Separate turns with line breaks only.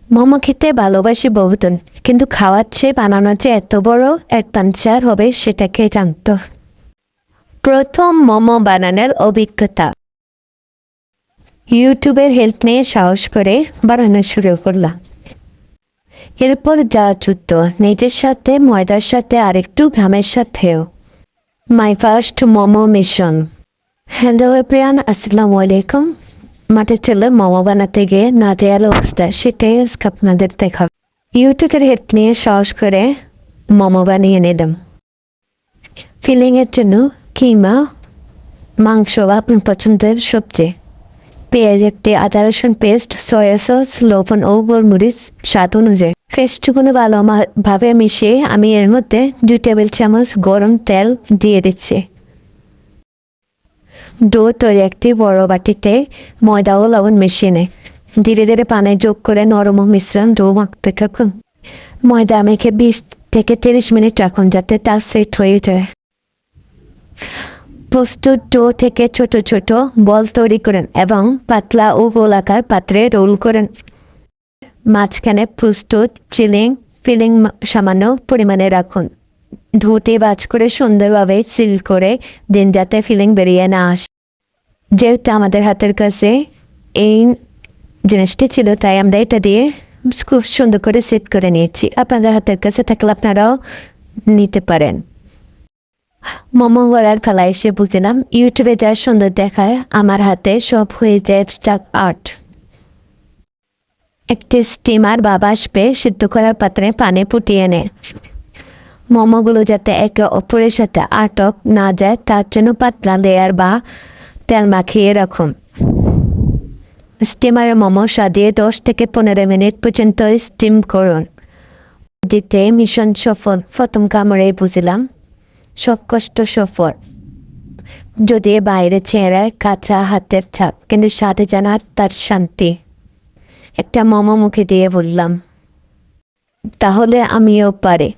মোমো খেতে ভালোবাসি বহুদিন, কিন্তু খাওয়ার চেয়ে বানানোর যে এত বড় অ্যাডভেঞ্চার হবে সেটা কে জানতো। প্রথম মোমো বানানোর অভিজ্ঞতা, ইউটিউবের হেল্প নিয়ে সাহস করে বানানো শুরু করলাম। এরপর যা যুদ্ধ, নিজের সাথে, ময়দার সাথে, আর একটু ঘামের সাথেও। My first momo mission. Hello everyone, আসসালামু আলাইকুম। মাঠে চলে মোমো বানাতে গিয়ে নাজেহাল অবস্থা, সেটাই আজকে আপনাদের দেখাবো। ইউটিউবের হেল্প নিয়ে সাহস করে মোমো বানিয়ে নিলাম। ফিলিংয়ের জন্য কিমা, মাংস বা আপনার পছন্দের সবজি, পেঁয়াজ একটি, আদা রসুন পেস্ট, সয়া সস, লবণ ও গোলমরিচ স্বাদ অনুযায়ী। পেস্টগুলো ভালোভাবে মিশিয়ে আমি এর মধ্যে 2 টেবিল চামচ গরম তেল দিয়ে দিচ্ছি। ডো তৈরি একটি বড় বাটিতে ময়দা ও লবণ মিশিয়ে নেয়। ধীরে ধীরে পানি যোগ করে নরম মিশ্রণ ডো মাখতে থাকুন। ময়দা মেখে 20 থেকে 30 মিনিট রাখুন যাতে তা সেট হয়ে যায়। প্রস্তুত ডো থেকে ছোট ছোট বল তৈরি করেন এবং পাতলা ও গোলাকার পাত্রে রোল করেন। মাঝখানে প্রস্তুত ফিলিং সামান্য পরিমাণে রাখুন। ধুতে বাজ করে সুন্দরভাবে সিল করে দিন যাতে ফিলিং বেরিয়ে না আসে। যেহেতু আমাদের হাতের কাছে এই জিনিসটি ছিল, তাই আমরা এটা দিয়ে খুব সুন্দর করে সেট করে নিয়েছি। আপনাদের হাতের কাছে থাকলে আপনারাও নিতে পারেন। মোমো গড়ার ফেলা এসে বুঝলাম ইউটিউবে যা সুন্দর দেখায়, আমার হাতে সব হয়ে যায় অ্যাবস্ট্রাক্ট আর্ট। একটি স্টিমার বা বাষ্পে সিদ্ধ করার পাত্রে পানি ফুটিয়ে নেয়। মোমোগুলো যাতে একে অপরের সাথে আটক না যায় তার জন্য পাতলা লেয়ার বা তেল মাখিয়ে রাখুন। স্টিমারে মোমো সাজিয়ে 10 থেকে 15 মিনিট পর্যন্ত স্টিম করুন। দিতে মিশন সফল। প্রথম কামড়ে বুঝলাম সব কষ্ট সফল। যদি বাইরে ছেড়ে কাঁচা হাতের ছাপ, কিন্তু সাথে জানা তার শান্তি। একটা মোমো মুখে দিয়ে বললাম, তাহলে আমিও পারি।